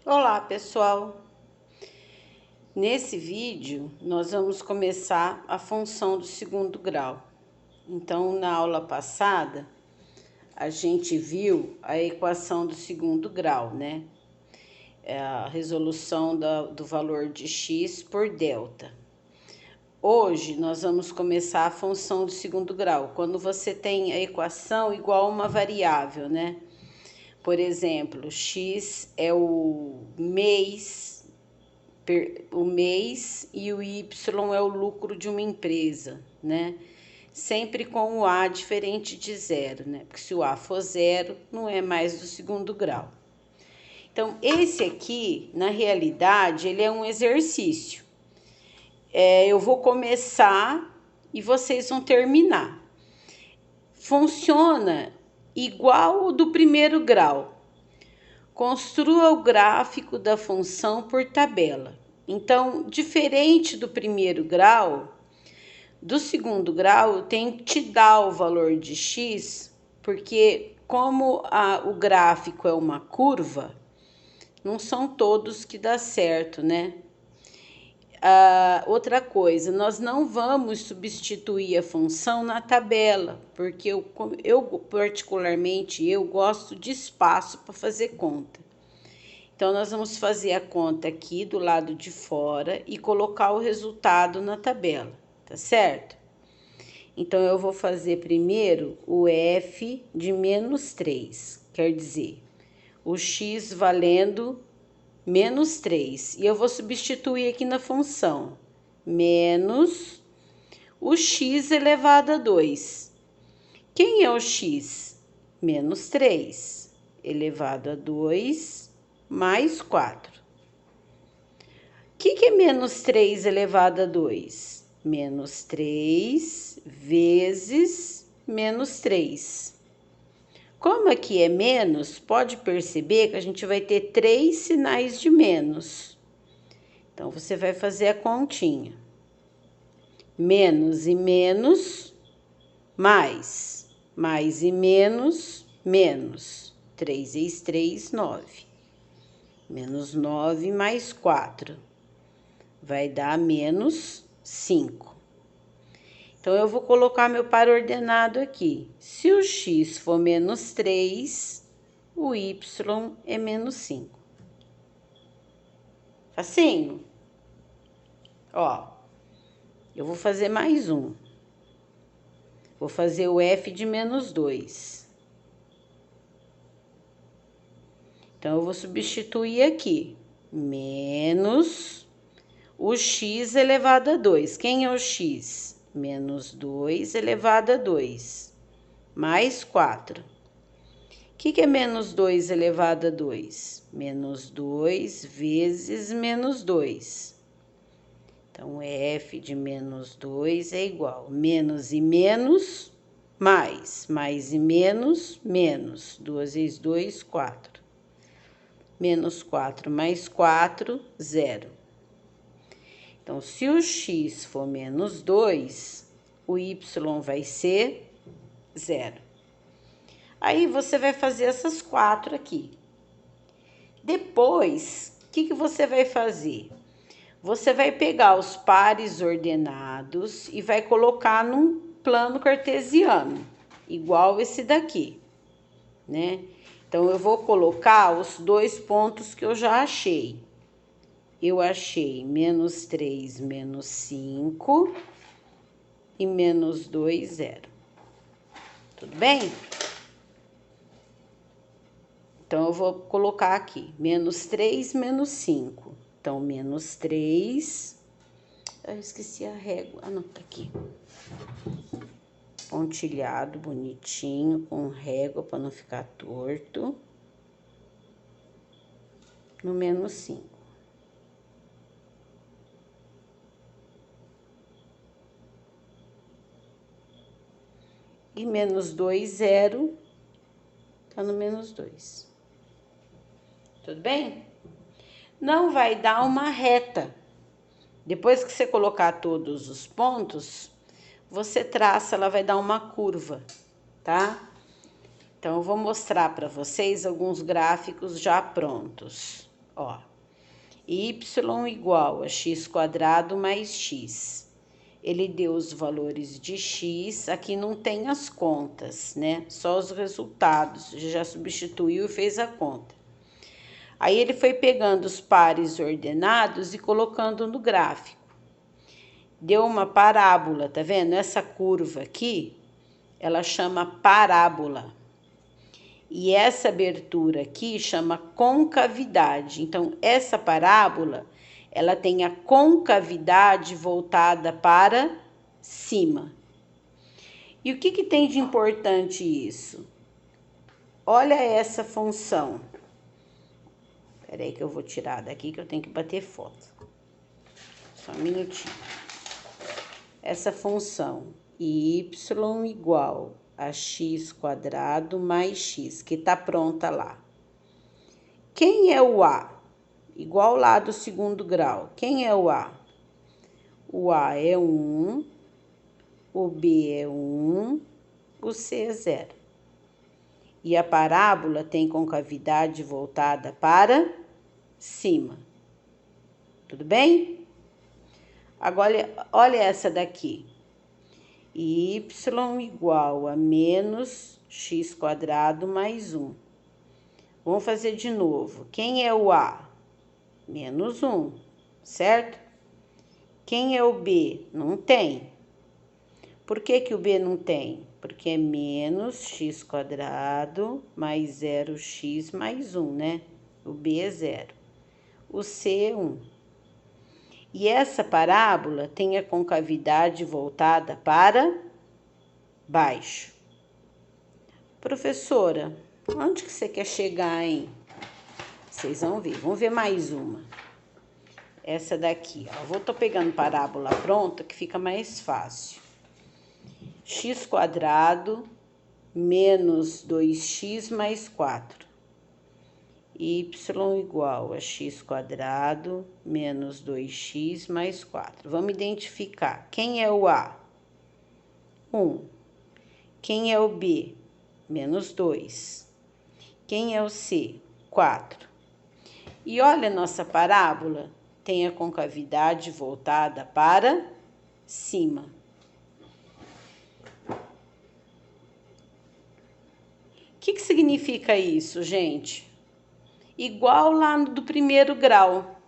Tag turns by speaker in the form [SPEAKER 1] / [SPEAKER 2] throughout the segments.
[SPEAKER 1] Olá, pessoal! Nesse vídeo, nós vamos começar a função do segundo grau. Então, na aula passada, a gente viu a equação do segundo grau, né? É a resolução do valor de x por delta. Hoje, nós vamos começar a função do segundo grau, quando você tem a equação igual a uma variável, né? Por exemplo, x é o mês e o Y é o lucro de uma empresa, né? Sempre com o A diferente de zero, né? Porque se o A for zero, não é mais do segundo grau. Então, esse aqui, na realidade, ele é um exercício. Eu vou começar e vocês vão terminar. Funciona igual o do primeiro grau. Construa o gráfico da função por tabela. Então, diferente do primeiro grau, do segundo grau tem que te dar o valor de x, porque como o gráfico é uma curva, não são todos que dá certo, né? Outra coisa, nós não vamos substituir a função na tabela, porque eu particularmente, eu gosto de espaço para fazer conta. Então, nós vamos fazer a conta aqui do lado de fora e colocar o resultado na tabela, tá certo? Então, eu vou fazer primeiro o f de menos 3, quer dizer, o x valendo menos 3. E eu vou substituir aqui na função, menos o x elevado a 2. Quem é o x? Menos 3 elevado a 2 mais 4. O que é menos 3 elevado a 2? Menos 3 vezes menos 3. Como aqui é menos, pode perceber que a gente vai ter 3 sinais de menos. Então, você vai fazer a continha. Menos e menos, mais. Mais e menos, menos. 3 vezes 3, 9. Menos 9 mais 4. Vai dar menos 5. Então, eu vou colocar meu par ordenado aqui. Se o x for menos 3, o y é menos 5. Facinho? Ó, eu vou fazer mais um. Vou fazer o f de menos 2. Então, eu vou substituir aqui. Menos o x elevado a 2. Quem é o x? Menos 2 elevado a 2. Mais 4. O que é menos 2 elevado a 2? Menos 2 vezes menos 2. Então, f de menos 2 é igual menos e menos, mais. Mais e menos, menos. 2 vezes 2, 4. Menos 4 mais 4, 0. Então, se o x for menos 2, o y vai ser 0. Aí, você vai fazer essas 4 aqui. Depois, o que você vai fazer? Você vai pegar os pares ordenados e vai colocar num plano cartesiano, igual esse daqui, né? Então, eu vou colocar os dois pontos que eu já achei. Eu achei menos 3, menos 5 e menos 2, 0. Tudo bem? Então, eu vou colocar aqui, menos 3, menos 5. Então, menos 3. Eu esqueci a régua. Ah, não, tá aqui. Pontilhado, bonitinho, com régua para não ficar torto. No menos 5. E menos 2, 0. Tá no menos 2. Tudo bem? Não vai dar uma reta. Depois que você colocar todos os pontos, você traça, ela vai dar uma curva, tá? Então, eu vou mostrar para vocês alguns gráficos já prontos. Ó, y igual a x² mais x. Ele deu os valores de x, aqui não tem as contas, né? Só os resultados, já substituiu e fez a conta. Aí ele foi pegando os pares ordenados e colocando no gráfico. Deu uma parábola, tá vendo? Essa curva aqui, ela chama parábola. E essa abertura aqui chama concavidade. Então, essa parábola, ela tem a concavidade voltada para cima. E o que tem de importante isso? Olha essa função. Espera aí que eu vou tirar daqui que eu tenho que bater foto. Só um minutinho. Essa função y igual a x² mais x, que tá pronta lá. Quem é o A? Igual lá do segundo grau. Quem é o A? O A é 1, o B é 1, o C é 0. E a parábola tem concavidade voltada para cima. Tudo bem? Agora, olha essa daqui. Y igual a menos x² mais 1. Vamos fazer de novo. Quem é o A? Menos 1, certo? Quem é o B? Não tem. Por que o B não tem? Porque é menos x² mais 0x mais 1, né? O B é 0. O C é 1. E essa parábola tem a concavidade voltada para baixo. Professora, onde que você quer chegar, hein? Vocês vão ver. Vamos ver mais uma. Essa daqui, ó. Tô pegando parábola pronta que fica mais fácil. x² menos 2x mais 4. Y igual a x² menos 2x mais 4. Vamos identificar. Quem é o A? 1. Quem é o B? Menos 2. Quem é o C? 4. E olha a nossa parábola. Tem a concavidade voltada para cima. O que significa isso, gente? Igual lá do primeiro grau.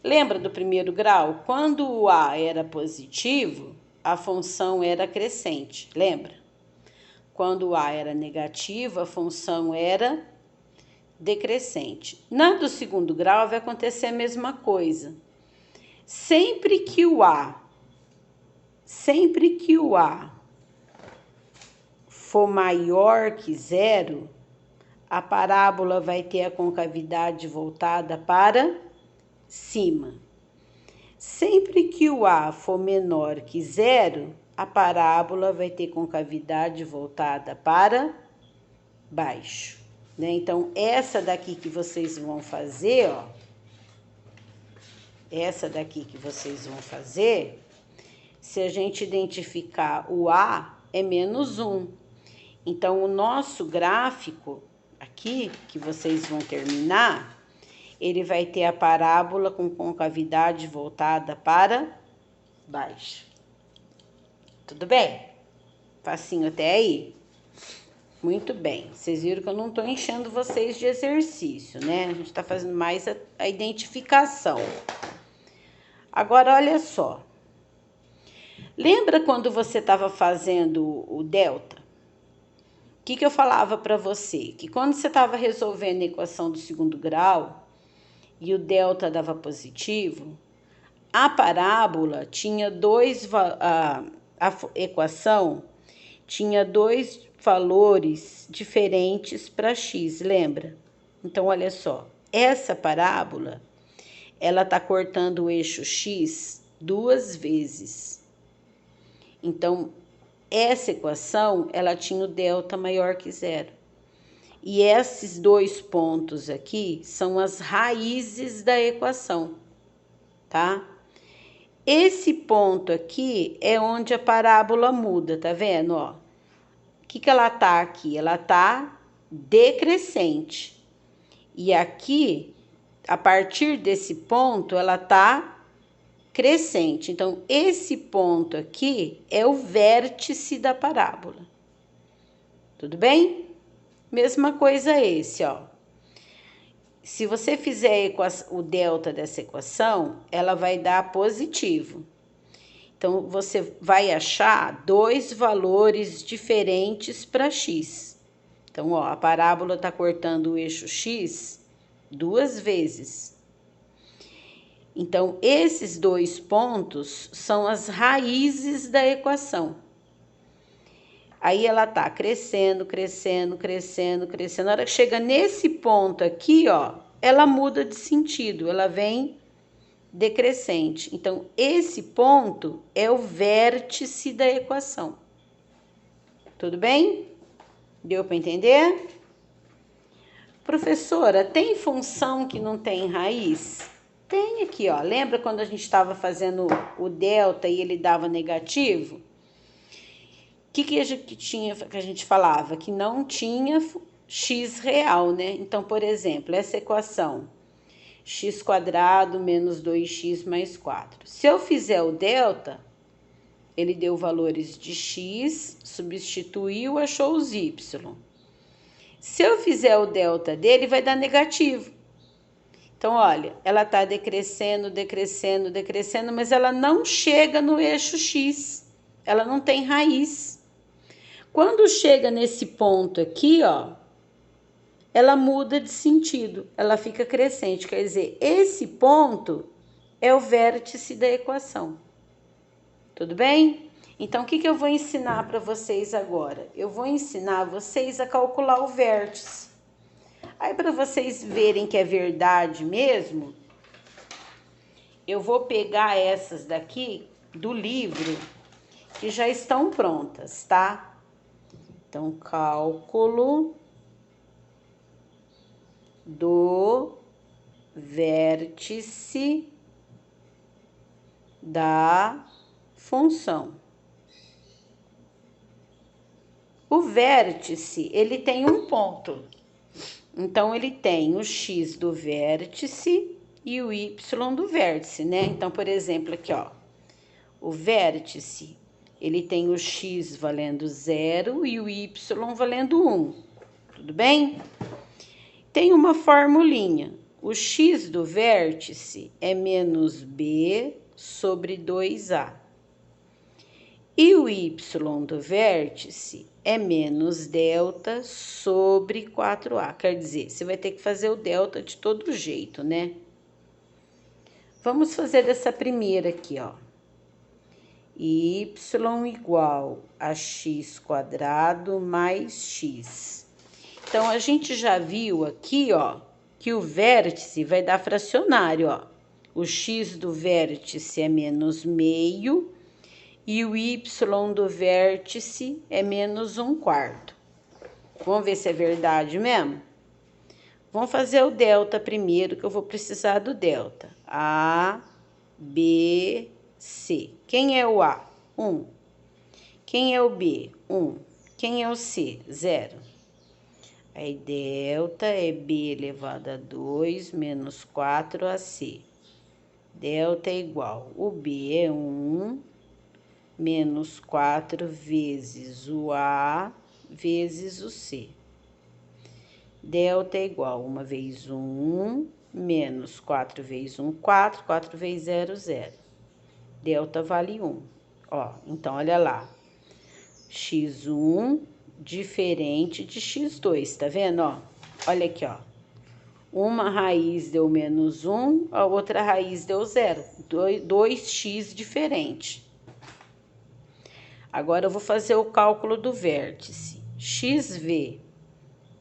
[SPEAKER 1] Lembra do primeiro grau? Quando o A era positivo, a função era crescente, lembra? Quando o A era negativo, a função era decrescente. Na do segundo grau vai acontecer a mesma coisa. Sempre que o A for maior que 0, a parábola vai ter a concavidade voltada para cima. Sempre que o A for menor que 0, a parábola vai ter concavidade voltada para baixo, né? Então, essa daqui que vocês vão fazer, ó. Essa daqui que vocês vão fazer, se a gente identificar o A, é menos 1. Então, o nosso gráfico aqui, que vocês vão terminar, ele vai ter a parábola com concavidade voltada para baixo. Tudo bem? Facinho até aí? Muito bem. Vocês viram que eu não estou enchendo vocês de exercício, né? A gente está fazendo mais a identificação. Agora, olha só. Lembra quando você estava fazendo o delta? O que eu falava para você? Que quando você estava resolvendo a equação do segundo grau e o delta dava positivo, a parábola tinha a equação tinha dois valores diferentes para x, lembra? Então, olha só, essa parábola, ela está cortando o eixo x 2 vezes. Então, essa equação, ela tinha o delta maior que 0. E esses 2 pontos aqui são as raízes da equação, tá? Esse ponto aqui é onde a parábola muda, tá vendo, ó? O que ela tá aqui? Ela tá decrescente. E aqui, a partir desse ponto, ela está crescente. Então, esse ponto aqui é o vértice da parábola. Tudo bem? Mesma coisa esse, ó. Se você fizer o delta dessa equação, ela vai dar positivo. Então, você vai achar dois valores diferentes para x. Então, ó, a parábola está cortando o eixo x duas vezes. Então, esses dois pontos são as raízes da equação. Aí ela tá crescendo, crescendo, crescendo, crescendo. Na hora que chega nesse ponto aqui, ó, ela muda de sentido, ela vem decrescente. Então, esse ponto é o vértice da equação. Tudo bem? Deu para entender? Professora, tem função que não tem raiz? Tem aqui, ó. Lembra quando a gente estava fazendo o delta e ele dava negativo? O que a gente falava? Que não tinha x real, né? Então, por exemplo, essa equação, x² menos 2x mais 4. Se eu fizer o delta, ele deu valores de x, substituiu, achou os y. Se eu fizer o delta dele, vai dar negativo. Então, olha, ela está decrescendo, decrescendo, decrescendo, mas ela não chega no eixo x. Ela não tem raiz. Quando chega nesse ponto aqui, ó, ela muda de sentido. Ela fica crescente. Quer dizer, esse ponto é o vértice da equação. Tudo bem? Então, o que eu vou ensinar para vocês agora? Eu vou ensinar vocês a calcular o vértice. Aí, para vocês verem que é verdade mesmo, eu vou pegar essas daqui do livro que já estão prontas, tá? Então, cálculo do vértice da função. O vértice, ele tem um ponto. Então, ele tem o x do vértice e o y do vértice, né? Então, por exemplo, aqui, ó. O vértice, ele tem o x valendo 0 e o y valendo 1. Tudo bem? Tem uma formulinha. O x do vértice é menos b sobre 2a. E o y do vértice é menos delta sobre 4a. Quer dizer, você vai ter que fazer o delta de todo jeito, né? Vamos fazer dessa primeira aqui, ó. Y igual a x² mais x. Então, a gente já viu aqui, ó, que o vértice vai dar fracionário, ó. O x do vértice é menos meio e o y do vértice é menos 1/4. Vamos ver se é verdade mesmo? Vamos fazer o delta primeiro, que eu vou precisar do delta. A, B, C. Quem é o A? 1. Quem é o B? 1. Quem é o C? 0. Aí, delta é B elevado a 2 menos 4AC. Delta é igual, o B é 1 menos 4 vezes o A vezes o C. Delta é igual, 1 vezes 1 menos 4 vezes 1, 4. 4 vezes 0, 0. Delta vale 1. Ó, então, olha lá. x1 diferente de x2, tá vendo, ó? Olha aqui, ó. Uma raiz deu menos 1, a outra raiz deu 0. 2x diferente. Agora, eu vou fazer o cálculo do vértice. xv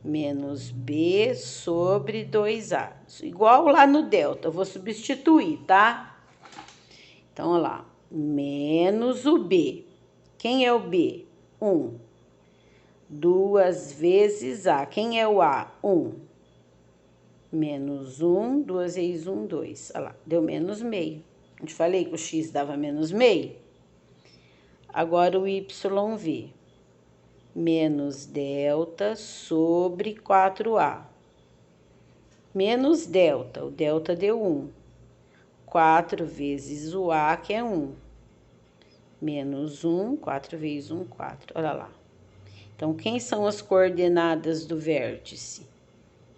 [SPEAKER 1] menos b sobre 2a. Igual lá no delta, eu vou substituir, tá? Então, olha lá. Menos o b. Quem é o b? 1. 2 vezes a. Quem é o a? 1. Menos 1, 2 vezes 1, 2. Olha lá, deu menos meio. Eu te falei que o x dava menos meio? Agora o YV. Menos delta sobre 4A. menos delta, o delta deu 1. 4 vezes o A, que é 1. Menos 1, 4 vezes 1, 4. Olha lá. Então, quem são as coordenadas do vértice?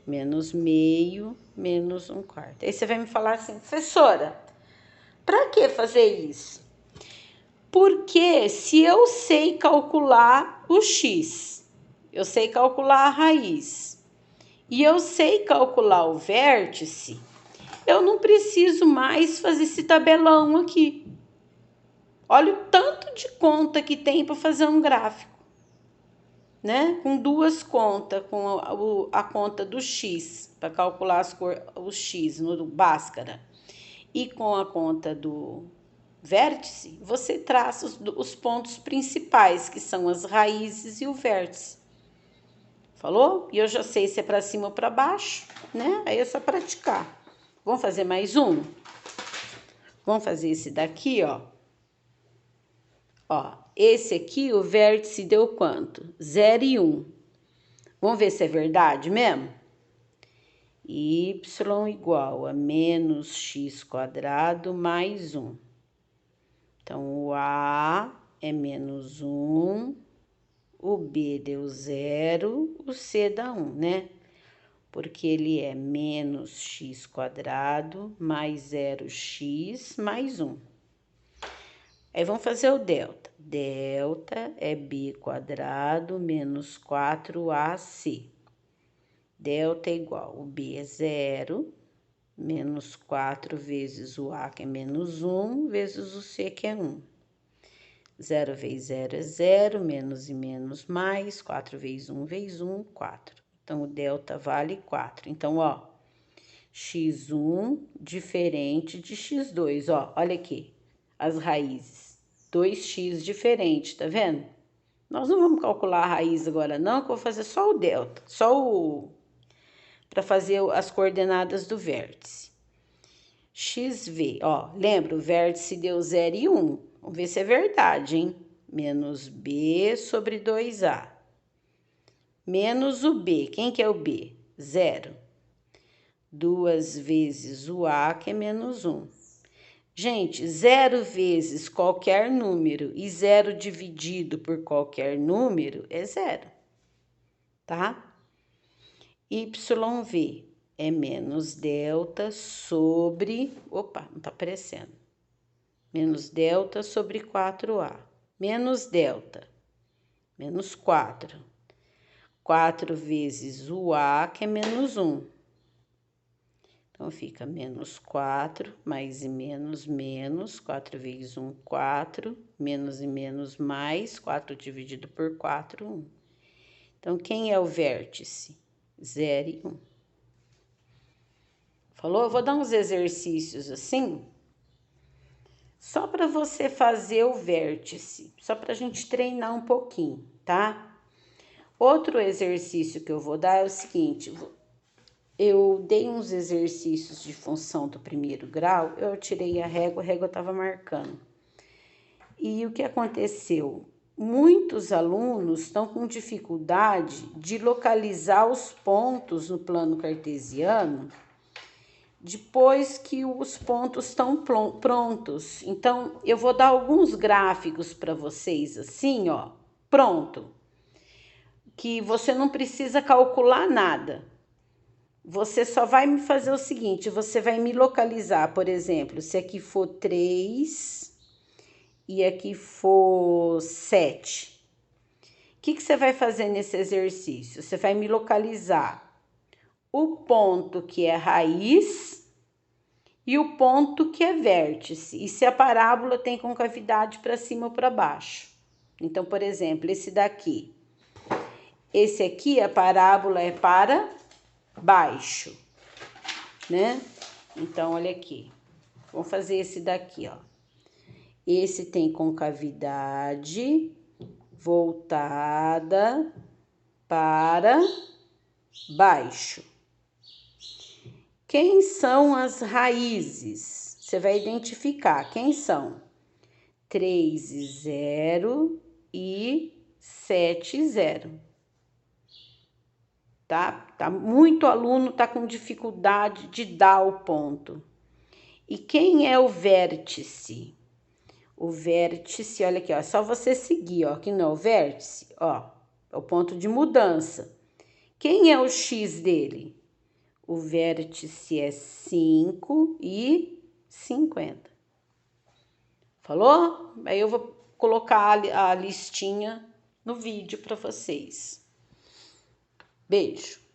[SPEAKER 1] Menos meio, menos 1/4. Aí você vai me falar assim, professora, para que fazer isso? Porque se eu sei calcular o x, eu sei calcular a raiz, e eu sei calcular o vértice, eu não preciso mais fazer esse tabelão aqui. Olha o tanto de conta que tem para fazer um gráfico, né? Com duas contas, com a conta do x, para calcular o x no Bhaskara, e com a conta do vértice, você traça os pontos principais, que são as raízes e o vértice. Falou? E eu já sei se é para cima ou para baixo, né? Aí é só praticar. Vamos fazer mais um? Vamos fazer esse daqui, ó. Ó, esse aqui, o vértice deu quanto? 0 e 1. Vamos ver se é verdade mesmo? Y igual a menos x² mais 1. Então, o A é menos 1, o B deu 0, o C dá 1, né? Porque ele é menos x² mais 0x mais 1. Aí, vamos fazer o delta. Delta é b² menos 4ac. Delta é igual, o b é 0, menos 4 vezes o a, que é menos 1, vezes o c, que é 1. 0 vezes 0 é 0, menos e menos mais, 4 vezes 1 vezes 1, 4. Então, o delta vale 4. Então, ó, x1 diferente de x2, ó, olha aqui, as raízes. 2x diferente, tá vendo? Nós não vamos calcular a raiz agora não, que eu vou fazer só o delta, para fazer as coordenadas do vértice. XV, ó, lembra, o vértice deu 0 e 1. Vamos ver se é verdade, hein? Menos B sobre 2A. Menos o B, quem que é o B? 0. 2 vezes o A, que é menos 1. Gente, 0 vezes qualquer número e 0 dividido por qualquer número é 0, tá? YV é menos delta sobre... Opa, não tá aparecendo. Menos delta sobre 4A. Menos delta, menos 4. 4 vezes o A, que é menos 1. Então, fica menos 4, mais e menos, menos. 4 vezes 1, 4. Menos e menos, mais. 4 dividido por 4, 1. Então, quem é o vértice? 0 e 1. Falou? Eu vou dar uns exercícios assim, só para você fazer o vértice. Só para a gente treinar um pouquinho, tá? Outro exercício que eu vou dar é o seguinte... Eu dei uns exercícios de função do primeiro grau, eu tirei a régua estava marcando. E o que aconteceu? Muitos alunos estão com dificuldade de localizar os pontos no plano cartesiano depois que os pontos estão prontos. Então, eu vou dar alguns gráficos para vocês assim, ó, pronto. Que você não precisa calcular nada. Você só vai me fazer o seguinte, você vai me localizar, por exemplo, se aqui for 3 e aqui for 7. O que você vai fazer nesse exercício? Você vai me localizar o ponto que é raiz e o ponto que é vértice. E se a parábola tem concavidade para cima ou para baixo. Então, por exemplo, esse daqui. Esse aqui, a parábola é para... baixo, né? Então, olha aqui. Vamos fazer esse daqui, ó. Esse tem concavidade voltada para baixo. Quem são as raízes? Você vai identificar quem são. 3 e 0 e 7 e 0. tá? Muito aluno tá com dificuldade de dar o ponto. E quem é o vértice? O vértice, olha aqui, ó, é só você seguir, ó, aqui não é o vértice, ó, é o ponto de mudança. Quem é o x dele? O vértice é 5 e 50. Falou? Aí eu vou colocar a listinha no vídeo para vocês. Beijo!